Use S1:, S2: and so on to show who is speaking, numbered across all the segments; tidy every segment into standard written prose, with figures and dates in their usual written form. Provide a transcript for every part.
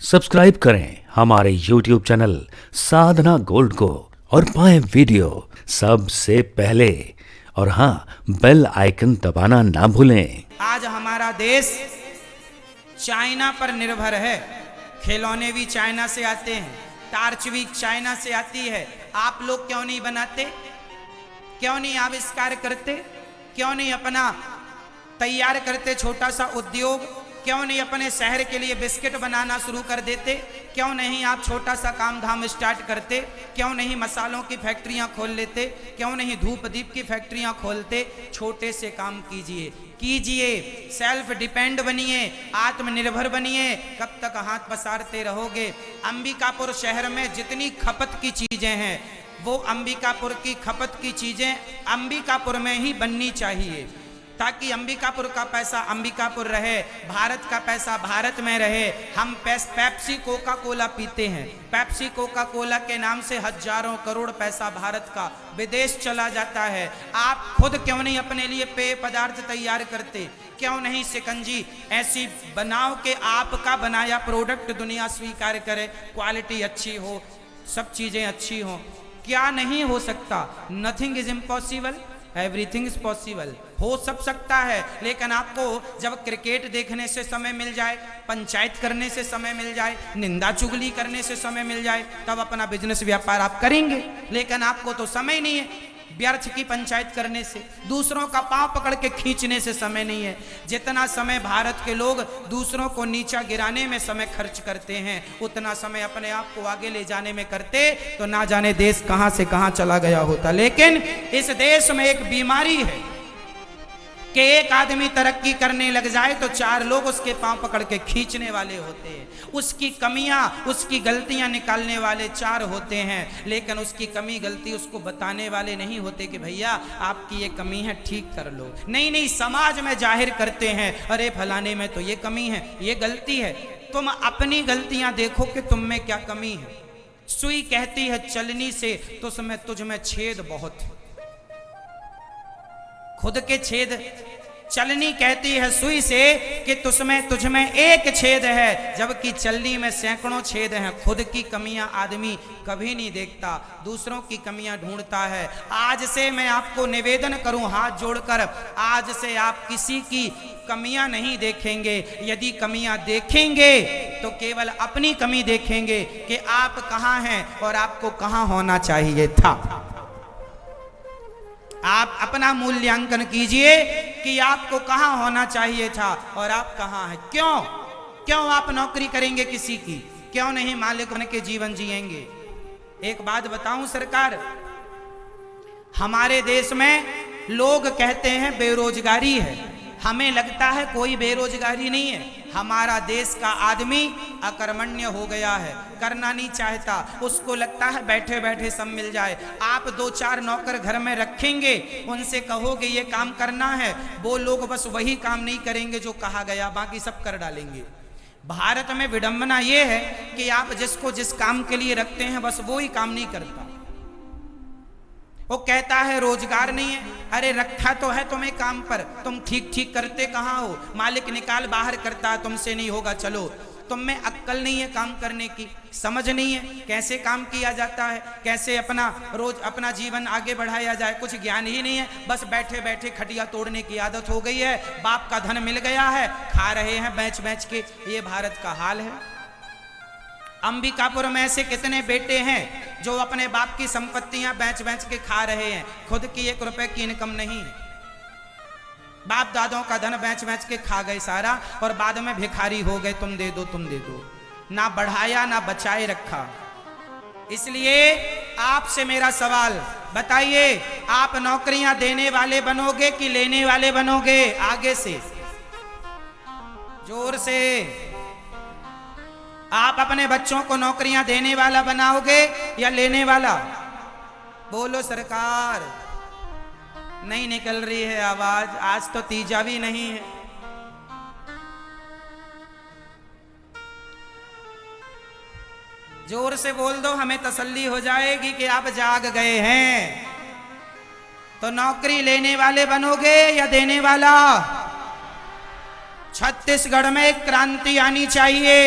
S1: Subscribe करें हमारे YouTube channel साधना gold को और पाएं वीडियो सबसे पहले। और हाँ, बेल आइकन दबाना ना भूलें।
S2: आज हमारा देश चाइना पर निर्भर है। खिलौने भी चाइना से आते हैं, टार्च भी चाइना से आती है। आप लोग क्यों नहीं बनाते, क्यों नहीं आविष्कार करते, क्यों नहीं अपना तैयार करते छोटा सा उद्योग, क्यों नहीं अपने शहर के लिए बिस्किट बनाना शुरू कर देते, क्यों नहीं आप छोटा सा काम धाम स्टार्ट करते, क्यों नहीं मसालों की फैक्ट्रियां खोल लेते, क्यों नहीं धूप दीप की फैक्ट्रियां खोलते। छोटे से काम कीजिए, सेल्फ डिपेंड बनिए, आत्मनिर्भर बनिए। कब तक हाथ पसारते रहोगे। अंबिकापुर शहर में जितनी खपत की चीजें हैं वो अंबिकापुर की खपत की चीजें अंबिकापुर में ही बननी चाहिए, ताकि अंबिकापुर का पैसा अंबिकापुर रहे, भारत का पैसा भारत में रहे। हम पेप्सी कोका कोला पीते हैं, पेप्सी कोका कोला के नाम से हजारों करोड़ पैसा भारत का विदेश चला जाता है। आप खुद क्यों नहीं अपने लिए पेय पदार्थ तैयार करते, क्यों नहीं शिकंजी ऐसी बनाओ कि आपका बनाया प्रोडक्ट दुनिया स्वीकार करे, क्वालिटी अच्छी हो, सब चीजें अच्छी हो। क्या नहीं हो सकता? Nothing is impossible, everything is possible. हो सब सकता है, लेकिन आपको जब क्रिकेट देखने से समय मिल जाए, पंचायत करने से समय मिल जाए, निंदा चुगली करने से समय मिल जाए, तब अपना बिजनेस व्यापार आप करेंगे। लेकिन आपको तो समय नहीं है व्यर्थ की पंचायत करने से, दूसरों का पांव पकड़ के खींचने से समय नहीं है। जितना समय भारत के लोग दूसरों को नीचा गिराने में समय खर्च करते हैं, उतना समय अपने आप को आगे ले जाने में करते तो ना जाने देश कहां से कहां चला गया होता। लेकिन इस देश में एक बीमारी है कि एक आदमी तरक्की करने लग जाए तो चार लोग उसके पांव पकड़ के खींचने वाले होते हैं। उसकी कमियां, उसकी गलतियां निकालने वाले चार होते हैं, लेकिन उसकी कमी गलती उसको बताने वाले नहीं होते कि भैया आपकी ये कमी है, ठीक कर लो। नहीं, समाज में जाहिर करते हैं, अरे फलाने में तो ये कमी है, ये गलती है। तुम अपनी गलतियां देखो कि तुम में क्या कमी है। सुई कहती है चलनी से तो तुझ में छेद बहुत है, खुद के छेद। चलनी कहती है सुई से कि तुझ में एक छेद है, जबकि चलनी में सैकड़ों छेद हैं। खुद की कमियां आदमी कभी नहीं देखता, दूसरों की कमियां ढूंढता है। आज से मैं आपको निवेदन करूं हाथ जोड़कर, आज से आप किसी की कमियां नहीं देखेंगे। यदि कमियां देखेंगे तो केवल अपनी कमी देखेंगे कि आप कहां हैं और आपको कहां होना चाहिए था। आप अपना मूल्यांकन कीजिए कि आपको कहां होना चाहिए था और आप कहां हैं। क्यों आप नौकरी करेंगे किसी की, क्यों नहीं मालिक बन के जीवन जिएंगे। एक बात बताऊं सरकार, हमारे देश में लोग कहते हैं बेरोजगारी है, हमें लगता है कोई बेरोजगारी नहीं है। हमारा देश का आदमी अकर्मण्य हो गया है, करना नहीं चाहता, उसको लगता है बैठे बैठे सब मिल जाए। आप दो चार नौकर घर में रखेंगे, उनसे कहोगे ये काम करना है, वो लोग बस वही काम नहीं करेंगे जो कहा गया, बाकी सब कर डालेंगे। भारत में विडंबना ये है कि आप जिसको जिस काम के लिए रखते हैं बस वो ही काम नहीं करता। वो कहता है रोजगार नहीं है, अरे रखा तो है तुम्हें काम पर, तुम ठीक करते कहाँ हो। मालिक निकाल बाहर करता है, तुमसे नहीं होगा, चलो। तुम में अक्ल नहीं है काम करने की, समझ नहीं है कैसे काम किया जाता है, कैसे अपना जीवन आगे बढ़ाया जाए, कुछ ज्ञान ही नहीं है। बस बैठे बैठे खटिया तोड़ने की आदत हो गई है, बाप का धन मिल गया है, खा रहे हैं बेच के। ये भारत का हाल है। अंबिकापुर में ऐसे कितने बेटे हैं जो अपने बाप की संपत्तियां बेच के खा रहे हैं, खुद की 1 रुपए की इनकम नहीं। बाप दादों का धन बेच के खा गए सारा और बाद में भिखारी हो गए, तुम दे दो। ना बढ़ाया ना बचाए रखा। इसलिए आपसे मेरा सवाल, बताइए आप नौकरियां देने वाले बनोगे कि लेने वाले बनोगे? आगे से जोर से। आप अपने बच्चों को नौकरियां देने वाला बनाओगे या लेने वाला? बोलो सरकार। नहीं निकल रही है आवाज, आज तो तीजा भी नहीं है। जोर से बोल दो, हमें तसल्ली हो जाएगी कि आप जाग गए हैं। तो नौकरी लेने वाले बनोगे या देने वाला? छत्तीसगढ़ में क्रांति आनी चाहिए।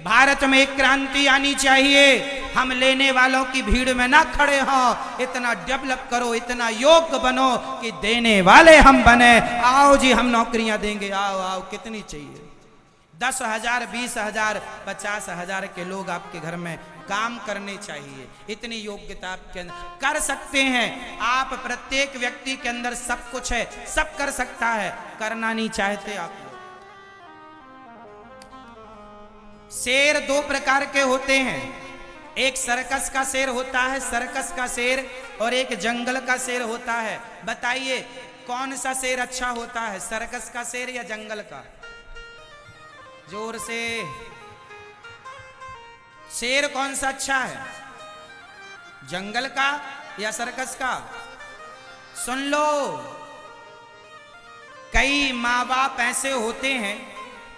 S2: भारत में एक क्रांति आनी चाहिए। हम लेने वालों की भीड़ में ना खड़े हों, इतना डेवलप करो, इतना योग्य बनो कि देने वाले हम बने। आओ जी हम नौकरियां देंगे, आओ आओ, कितनी चाहिए? 10,000, 20,000, 50,000 के लोग आपके घर में काम करने चाहिए। इतनी योग्यता आपके अंदर, कर सकते हैं आप। प्रत्येक व्यक्ति के अंदर सब कुछ है, सब कर सकता है, करना नहीं चाहते आप लोग। शेर दो प्रकार के होते हैं, एक सर्कस का शेर होता है, सर्कस का शेर, और एक जंगल का शेर होता है। बताइए कौन सा शेर अच्छा होता है, सर्कस का शेर या जंगल का? जोर से, शेर कौन सा अच्छा है, जंगल का या सर्कस का? सुन लो, कई माँ बाप ऐसे होते हैं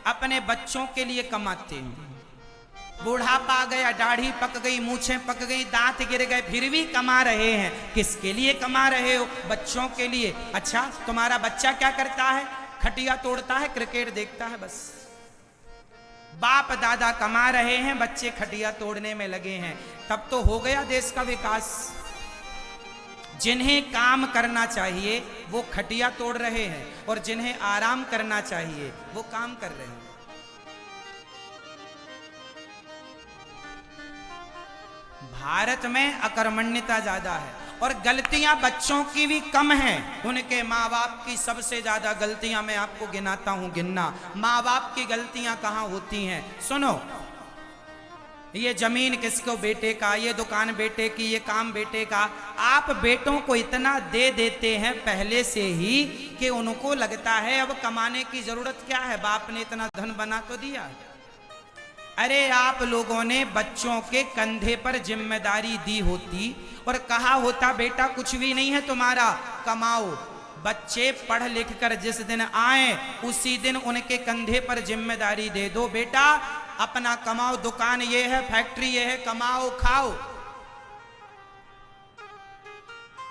S2: अपने बच्चों के लिए कमाते हैं। बूढ़ापा आ गया, दाढ़ी पक गई, मूछें पक गई, दांत गिर गए, फिर भी कमा रहे हैं। किसके लिए कमा रहे हो? बच्चों के लिए। अच्छा, तुम्हारा बच्चा क्या करता है? खटिया तोड़ता है, क्रिकेट देखता है, बस। बाप दादा कमा रहे हैं, बच्चे खटिया तोड़ने में लगे हैं, तब तो हो गया देश का विकास। जिन्हें काम करना चाहिए वो खटिया तोड़ रहे हैं, और जिन्हें आराम करना चाहिए वो काम कर रहे हैं। भारत में अकर्मण्यता ज्यादा है और गलतियां बच्चों की भी कम हैं। उनके माँ बाप की सबसे ज्यादा गलतियां मैं आपको गिनाता हूं, गिनना। माँ बाप की गलतियां कहां होती हैं? सुनो, ये जमीन किसको? बेटे का। ये दुकान बेटे की, ये काम बेटे का। आप बेटों को इतना दे देते हैं पहले से ही कि उनको लगता है अब कमाने की जरूरत क्या है, बाप ने इतना धन बना तो दिया। अरे आप लोगों ने बच्चों के कंधे पर जिम्मेदारी दी होती और कहा होता बेटा कुछ भी नहीं है तुम्हारा, कमाओ। बच्चे पढ़ लिख कर जिस दिन आए उसी दिन उनके कंधे पर जिम्मेदारी दे दो, बेटा अपना कमाओ, दुकान ये है, फैक्ट्री ये है, कमाओ खाओ,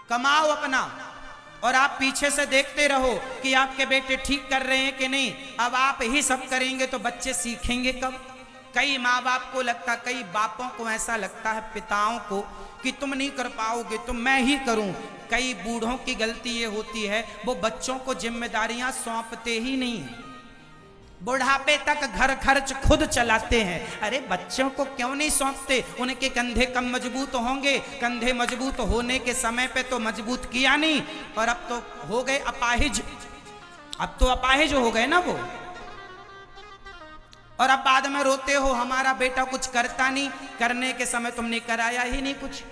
S2: कमाओ अपना। और आप पीछे से देखते रहो कि आपके बेटे ठीक कर रहे हैं कि नहीं। अब आप ही सब करेंगे तो बच्चे सीखेंगे कब? कई माँ बाप को लगता, कई बापों को ऐसा लगता है, पिताओं को, कि तुम नहीं कर पाओगे तो मैं ही करूं। कई बूढ़ों की गलती ये होती है, वो बच्चों को जिम्मेदारियां सौंपते ही नहीं, बुढ़ापे तक घर खर्च खुद चलाते हैं। अरे बच्चों को क्यों नहीं सौंपते? उनके कंधे कम मजबूत होंगे। कंधे मजबूत होने के समय पे तो मजबूत किया नहीं, और अब तो हो गए अपाहिज। अब तो अपाहिज हो गए ना वो, और अब बाद में रोते हो हमारा बेटा कुछ करता नहीं। करने के समय तुमने कराया ही नहीं कुछ,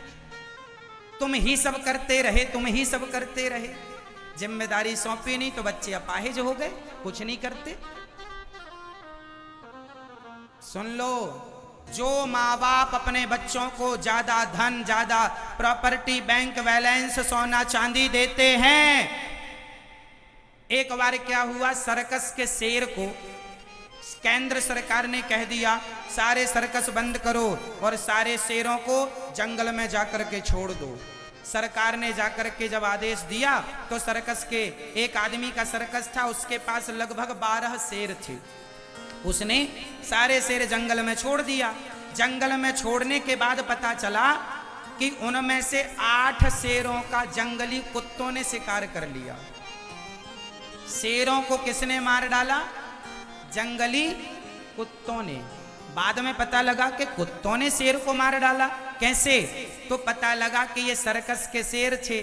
S2: तुम ही सब करते रहे, तुम ही सब करते रहे, जिम्मेदारी सौंपी नहीं तो बच्चे अपाहिज हो गए, कुछ नहीं करते। सुन लो, जो माँ बाप अपने बच्चों को ज्यादा धन, ज्यादा प्रॉपर्टी, बैंक बैलेंस, सोना चांदी देते हैं। एक बार क्या हुआ, सर्कस के शेर को केंद्र सरकार ने कह दिया सारे सर्कस बंद करो और सारे शेरों को जंगल में जाकर के छोड़ दो। सरकार ने जाकर के जब आदेश दिया तो सर्कस के एक आदमी का सर्कस था, उसके पास लगभग 12 शेर थे। उसने सारे शेर जंगल में छोड़ दिया। जंगल में छोड़ने के बाद पता चला कि उनमें से 8 शेरों का जंगली कुत्तों ने शिकार कर लिया। शेरों को किसने मार डाला? जंगली कुत्तों ने। बाद में पता लगा कि कुत्तों ने शेर को मार डाला। कैसे? तो पता लगा कि ये सर्कस के शेर थे,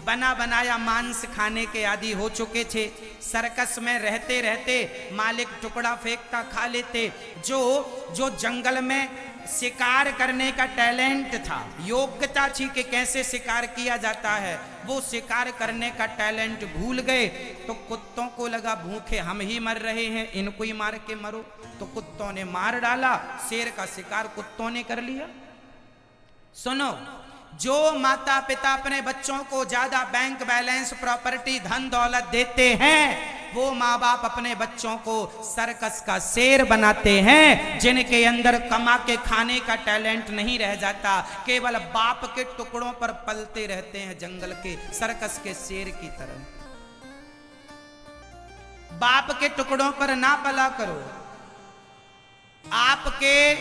S2: बना बनाया मांस खाने के आदी हो चुके थे। सर्कस में रहते रहते मालिक टुकड़ा फेंकता खा लेते। जो जंगल में शिकार करने का टैलेंट था, योग्यता थी कि कैसे शिकार किया जाता है, वो शिकार करने का टैलेंट भूल गए। तो कुत्तों को लगा भूखे हम ही मर रहे हैं, इनको ही मार के मरो। तो कुत्तों ने मार डाला, शेर का शिकार कुत्तों ने कर लिया। सुनो, जो माता पिता अपने बच्चों को ज्यादा बैंक बैलेंस, प्रॉपर्टी, धन दौलत देते हैं, वो माँ बाप अपने बच्चों को सर्कस का शेर बनाते हैं, जिनके अंदर कमा के खाने का टैलेंट नहीं रह जाता, केवल बाप के टुकड़ों पर पलते रहते हैं, जंगल के सर्कस के शेर की तरह। बाप के टुकड़ों पर ना पला करो। आपके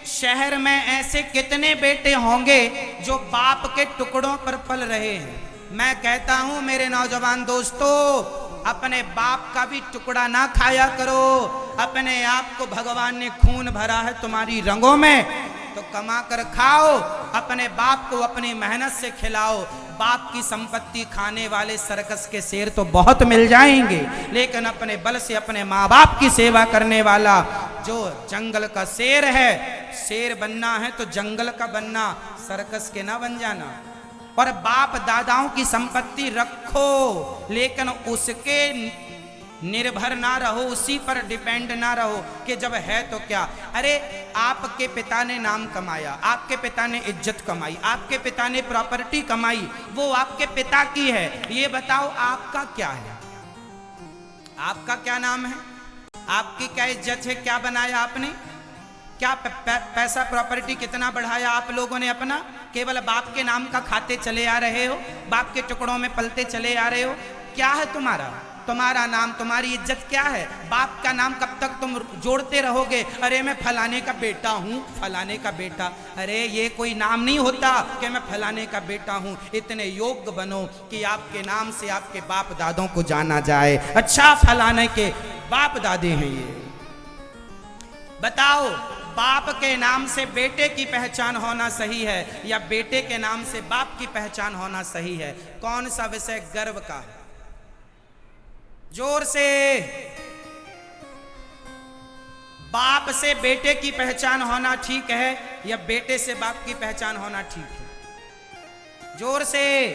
S2: शहर में ऐसे कितने बेटे होंगे जो बाप के टुकड़ों पर पल रहे हैं। मैं कहता हूं मेरे नौजवान दोस्तों, अपने बाप का भी टुकड़ा ना खाया करो। अपने आप को भगवान ने खून भरा है तुम्हारी रगों में, तो कमा कर खाओ, अपने बाप को अपनी मेहनत से खिलाओ। बाप की संपत्ति खाने वाले सर्कस के शेर तो बहुत मिल जाएंगे, लेकिन अपने बल से अपने माँ बाप की सेवा करने वाला जो जंगल का शेर है, शेर बनना है तो जंगल का बनना, सर्कस के ना बन जाना। और बाप दादाओं की संपत्ति रखो, लेकिन उसके निर्भर ना रहो, उसी पर डिपेंड ना रहो कि जब है तो क्या। अरे आपके पिता ने नाम कमाया, आपके पिता ने इज्जत कमाई, आपके पिता ने प्रॉपर्टी कमाई, वो आपके पिता की है। ये बताओ आपका क्या है? आपका क्या नाम है? आपकी क्या इज्जत है? क्या बनाया आपने? क्या पैसा प्रॉपर्टी कितना बढ़ाया आप लोगों ने अपना? केवल बाप के नाम का खाते चले आ रहे हो, बाप के टुकड़ों में पलते चले आ रहे हो। क्या है तुम्हारा? तुम्हारा नाम, तुम्हारी इज्जत क्या है? बाप का नाम कब तक तुम जोड़ते रहोगे? अरे मैं फलाने का बेटा हूँ, फलाने का बेटा। अरे ये कोई नाम नहीं होता कि मैं फलाने का बेटा हूँ। इतने योग्य बनो कि आपके नाम से आपके बाप दादों को जाना जाए। अच्छा, फलाने के बाप दादे हैं ये। बताओ, बाप के नाम से बेटे की पहचान होना सही है या बेटे के नाम से बाप की पहचान होना सही है? कौन सा विषय गर्व का है? जोर से। बाप से बेटे की पहचान होना ठीक है या बेटे से बाप की पहचान होना ठीक है? जोर से।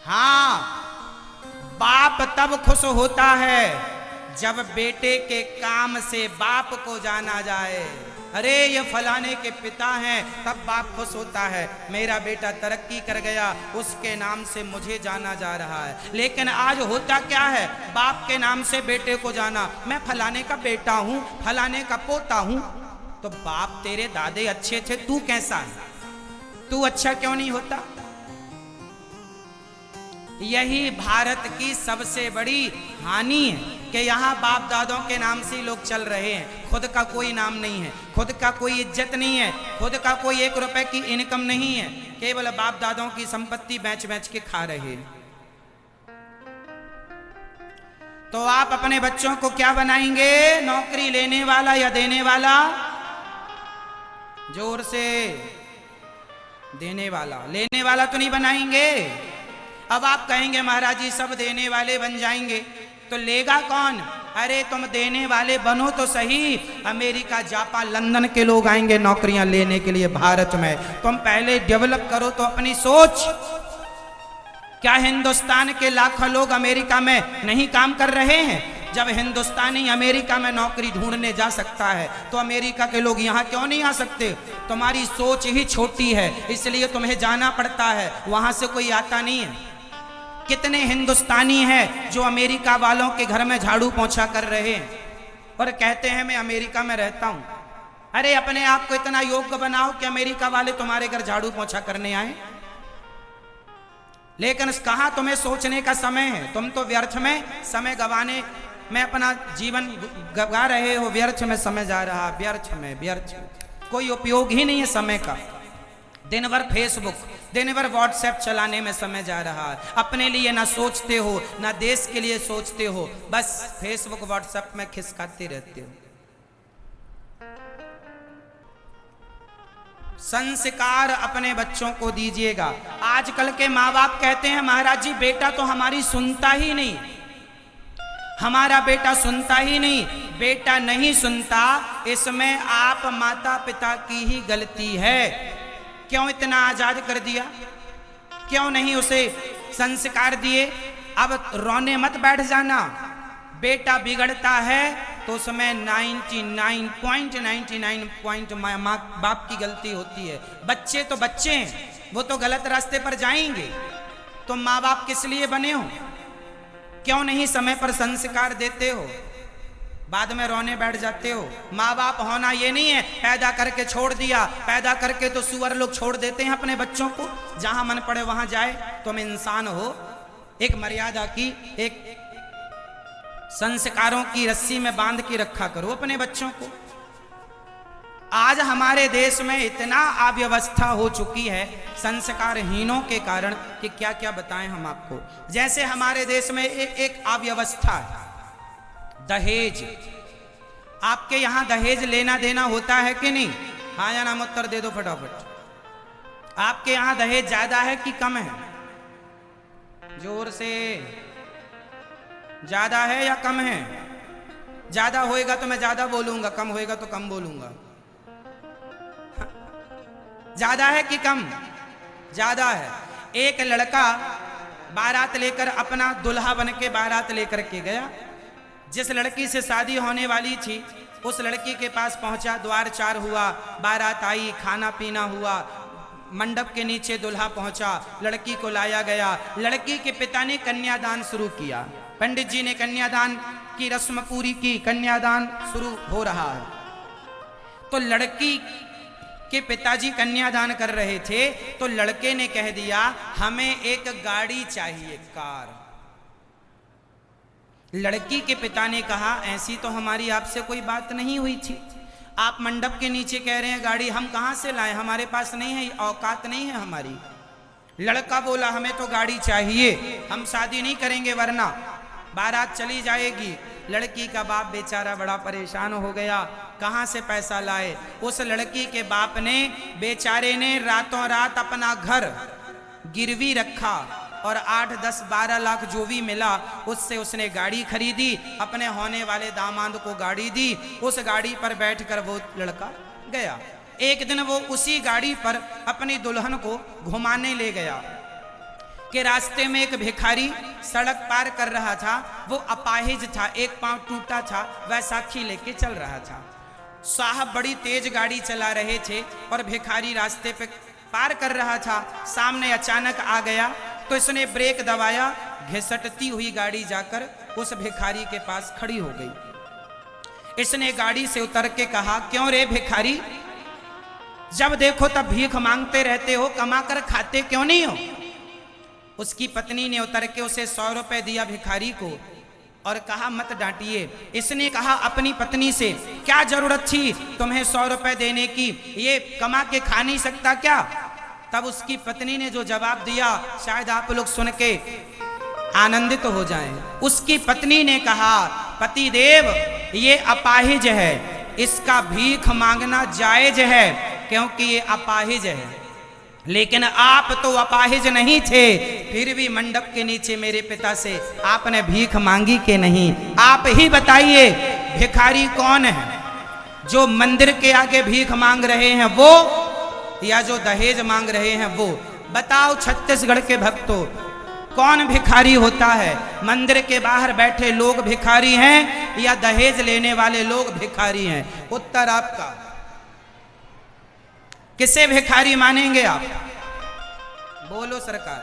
S2: हां, बाप तब खुश होता है जब बेटे के काम से बाप को जाना जाए। अरे ये फलाने के पिता हैं, तब बाप खुश होता है, मेरा बेटा तरक्की कर गया, उसके नाम से मुझे जाना जा रहा है। लेकिन आज होता क्या है? बाप के नाम से बेटे को जाना, मैं फलाने का बेटा हूं, फलाने का पोता हूं। तो बाप तेरे दादे अच्छे थे, तू कैसा है? तू अच्छा क्यों नहीं होता? यही भारत की सबसे बड़ी हानि है कि यहाँ बाप दादों के नाम से लोग चल रहे हैं। खुद का कोई नाम नहीं है, खुद का कोई इज्जत नहीं है, खुद का कोई 1 रुपए की इनकम नहीं है, केवल बाप दादों की संपत्ति बेच बेच के खा रहे हैं। तो आप अपने बच्चों को क्या बनाएंगे? नौकरी लेने वाला या देने वाला? जोर से। देने वाला। लेने वाला तो नहीं बनाएंगे। अब आप कहेंगे महाराज जी सब देने वाले बन जाएंगे, तो लेगा कौन? अरे तुम देने वाले बनो तो सही, अमेरिका, जापान, लंदन के लोग आएंगे नौकरियां लेने के लिए भारत में। तुम पहले डेवलप करो तो अपनी सोच। क्या हिंदुस्तान के लाखों लोग अमेरिका में नहीं काम कर रहे हैं? जब हिंदुस्तानी अमेरिका में नौकरी ढूंढने जा सकता है तो अमेरिका के लोग यहाँ क्यों नहीं आ सकते? तुम्हारी सोच ही छोटी है, इसलिए तुम्हें जाना पड़ता है, वहां से कोई आता नहीं है। कितने हिंदुस्तानी हैं जो अमेरिका वालों के घर में झाड़ू पोंछा कर रहे हैं और कहते हैं मैं अमेरिका में रहता हूं। अरे अपने आप को इतना योग्य बनाओ कि अमेरिका वाले तुम्हारे घर झाड़ू पोंछा करने आए। लेकिन कहां तुम्हें सोचने का समय है? तुम तो व्यर्थ में समय गंवाने में अपना जीवन गवा रहे हो। व्यर्थ में समय जा रहा, व्यर्थ में, व्यर्थ में। कोई उपयोग ही नहीं है समय का। दिन भर फेसबुक, दिन भर व्हाट्सएप चलाने में समय जा रहा है। अपने लिए ना सोचते हो, ना देश के लिए सोचते हो, बस फेसबुक व्हाट्सएप में खिसकाते रहते हो। संस्कार अपने बच्चों को दीजिएगा। आजकल के माँ बाप कहते हैं महाराज जी बेटा तो हमारी सुनता ही नहीं, हमारा बेटा सुनता ही नहीं। बेटा नहीं सुनता, इसमें आप माता पिता की ही गलती है। क्यों इतना आजाद कर दिया? क्यों नहीं उसे संस्कार दिए? अब रोने मत बैठ जाना। बेटा बिगड़ता है तो उसमें 99.99 माँ बाप की गलती होती है। बच्चे तो बच्चे हैं, वो तो गलत रास्ते पर जाएंगे। तो माँ बाप किस लिए बने हो? क्यों नहीं समय पर संस्कार देते हो? बाद में रोने बैठ जाते हो। माँ बाप होना ये नहीं है पैदा करके छोड़ दिया। पैदा करके तो सुअर लोग छोड़ देते हैं अपने बच्चों को, जहां मन पड़े वहां जाए। तुम इंसान हो, एक मर्यादा की, एक संस्कारों की रस्सी में बांध के रखा करो अपने बच्चों को। आज हमारे देश में इतना अव्यवस्था हो चुकी है संस्कारहीनों के कारण कि क्या क्या बताएं हम आपको। जैसे हमारे देश में एक अव्यवस्था है, दहेज। आपके यहां दहेज लेना देना होता है कि नहीं? हाँ या नाम उत्तर दे दो फटाफट। आपके यहां दहेज ज्यादा है कि कम है? जोर से। ज्यादा है या कम है? ज्यादा होएगा तो मैं ज्यादा बोलूंगा, कम होएगा तो कम बोलूंगा। ज्यादा है कि कम? ज्यादा है। एक लड़का बारात लेकर, अपना दुल्हा बन के बारात लेकर के गया। जिस लड़की से शादी होने वाली थी उस लड़की के पास पहुंचा, द्वार चार हुआ, बारात आई, खाना पीना हुआ, मंडप के नीचे दुल्हा पहुंचा, लड़की को लाया गया। लड़की के पिता ने कन्यादान शुरू किया। पंडित जी ने कन्यादान की रस्म पूरी की, कन्यादान शुरू हो रहा है। तो लड़की के पिताजी कन्यादान कर रहे थे तो लड़के ने कह दिया हमें एक गाड़ी चाहिए, कार। लड़की के पिता ने कहा ऐसी तो हमारी आपसे कोई बात नहीं हुई थी, आप मंडप के नीचे कह रहे हैं गाड़ी, हम कहां से लाएं, हमारे पास नहीं है, औकात नहीं है हमारी। लड़का बोला हमें तो गाड़ी चाहिए, हम शादी नहीं करेंगे वरना बारात चली जाएगी। लड़की का बाप बेचारा बड़ा परेशान हो गया, कहां से पैसा लाए। उस लड़की के बाप ने, बेचारे ने रातों रात अपना घर गिरवी रखा और 8, 10, 12 लाख जो भी मिला उससे उसने गाड़ी खरीदी, अपने होने वाले दामाद को गाड़ी दी। उस गाड़ी पर बैठकर वो लड़का गया। एक दिन वो उसी गाड़ी पर अपनी दुल्हन को घुमाने ले गया कि रास्ते में एक भिखारी सड़क पार कर रहा था। वो अपाहिज था, एक पांव टूटा था, वैसाखी लेके चल रहा था। साहब बड़ी तेज गाड़ी चला रहे थे और भिखारी रास्ते पे पार कर रहा था। सामने अचानक आ गया तो इसने ब्रेक दबाया, घिसटती हुई गाड़ी जाकर उस भिखारी के पास खड़ी हो गई। इसने गाड़ी से उतर के कहा क्यों रे भिखारी, जब देखो तब भीख मांगते रहते हो, कमा कर खाते क्यों नहीं हो? उसकी पत्नी ने उतर के उसे 100 रुपए दिया भिखारी को और कहा मत डांटिए। इसने कहा अपनी पत्नी से क्या जरूरत थी तुम्हें 100 रुपए देने की, ये कमा के खा नहीं सकता क्या? तब उसकी पत्नी ने जो जवाब दिया शायद आप लोग सुन के आनंदित हो जाएं। उसकी पत्नी ने कहा पति देव ये अपाहिज है, इसका भीख मांगना जायज है क्योंकि ये अपाहिज है, लेकिन आप तो अपाहिज नहीं थे, फिर भी मंडप के नीचे मेरे पिता से आपने भीख मांगी कि नहीं? आप ही बताइए भिखारी कौन है, जो मंदिर के आगे भीख मांग रहे हैं वो या जो दहेज मांग रहे हैं वो? बताओ छत्तीसगढ़ के भक्तों, कौन भिखारी होता है? मंदिर के बाहर बैठे लोग भिखारी हैं या दहेज लेने वाले लोग भिखारी हैं? उत्तर आपका। किसे भिखारी मानेंगे आप? बोलो सरकार।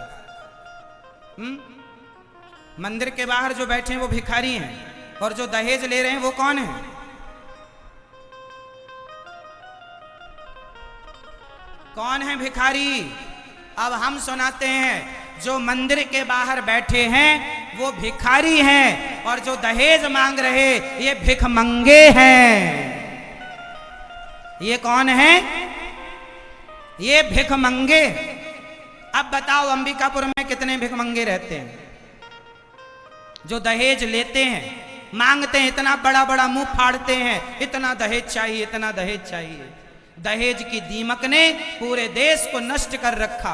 S2: मंदिर के बाहर जो बैठे हैं वो भिखारी हैं और जो दहेज ले रहे हैं वो कौन है? कौन है भिखारी? अब हम सुनाते हैं, जो मंदिर के बाहर बैठे हैं वो भिखारी हैं और जो दहेज मांग रहे ये भिखमंगे हैं। ये कौन है? ये भिखमंगे। अब बताओ अंबिकापुर में कितने भिखमंगे रहते हैं जो दहेज लेते हैं, मांगते हैं, इतना बड़ा बड़ा मुंह फाड़ते हैं, इतना दहेज चाहिए, इतना दहेज चाहिए। दहेज की दीमक ने पूरे देश को नष्ट कर रखा।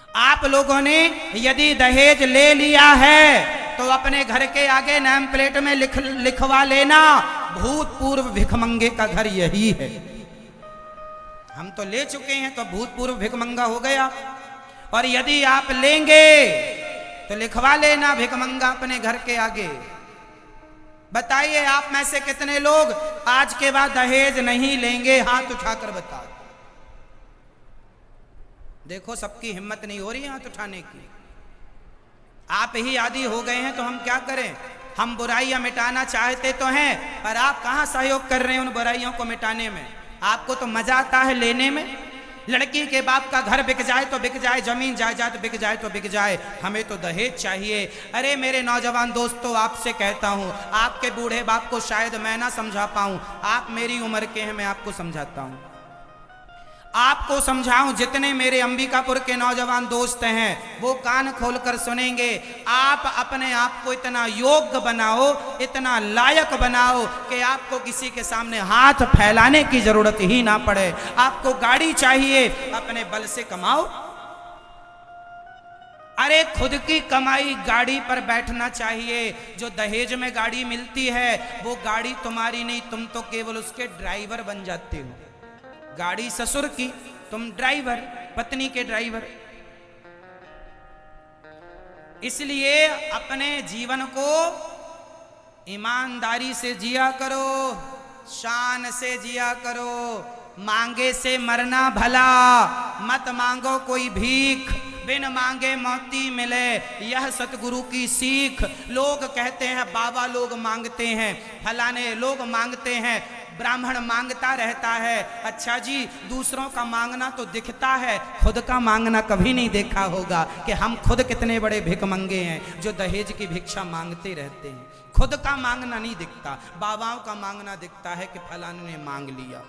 S2: आप लोगों ने यदि दहेज ले लिया है तो अपने घर के आगे नेम प्लेट में लिखवा लेना भूतपूर्व भिखमंगे का घर यही है। हम तो ले चुके हैं तो भूतपूर्व भिखमंगा हो गया, और यदि आप लेंगे तो लिखवा लेना भिखमंगा अपने घर के आगे। बताइए आप में से कितने लोग आज के बाद दहेज नहीं लेंगे? हाथ उठाकर बताओ। देखो सबकी हिम्मत नहीं हो रही हाथ उठाने की। आप ही आदी हो गए हैं तो हम क्या करें? हम बुराइयां मिटाना चाहते तो हैं पर आप कहां सहयोग कर रहे हैं उन बुराइयों को मिटाने में? आपको तो मजा आता है लेने में, लड़की के बाप का घर बिक जाए तो बिक जाए, जमीन जायदाद बिक जाए तो बिक जाए, हमें तो दहेज चाहिए। अरे मेरे नौजवान दोस्तों, आपसे कहता हूं, आपके बूढ़े बाप को शायद मैं ना समझा पाऊं, आप मेरी उम्र के हैं, मैं आपको समझाता हूं, आपको समझाऊं। जितने मेरे अंबिकापुर के नौजवान दोस्त हैं वो कान खोलकर सुनेंगे। आप अपने आप को इतना योग्य बनाओ, इतना लायक बनाओ कि आपको किसी के सामने हाथ फैलाने की जरूरत ही ना पड़े। आपको गाड़ी चाहिए, अपने बल से कमाओ। अरे खुद की कमाई गाड़ी पर बैठना चाहिए। जो दहेज में गाड़ी मिलती है वो गाड़ी तुम्हारी नहीं, तुम तो केवल उसके ड्राइवर बन जाते हो। गाड़ी ससुर की, तुम ड्राइवर, पत्नी के ड्राइवर। इसलिए अपने जीवन को ईमानदारी से जिया करो, शान से जिया करो। मांगे से मरना भला, मत मांगो कोई भीख, बिन मांगे मोती मिले, यह सतगुरु की सीख। लोग कहते हैं बाबा लोग मांगते हैं, फलाने लोग मांगते हैं, ब्राह्मण मांगता रहता है। अच्छा जी, दूसरों का मांगना तो दिखता है, खुद का मांगना कभी नहीं देखा होगा कि हम खुद कितने बड़े भिखमंगे हैं जो दहेज की भिक्षा मांगते रहते हैं। खुद का मांगना नहीं दिखता, बाबाओं का मांगना दिखता है कि फलाने ने मांग लिया।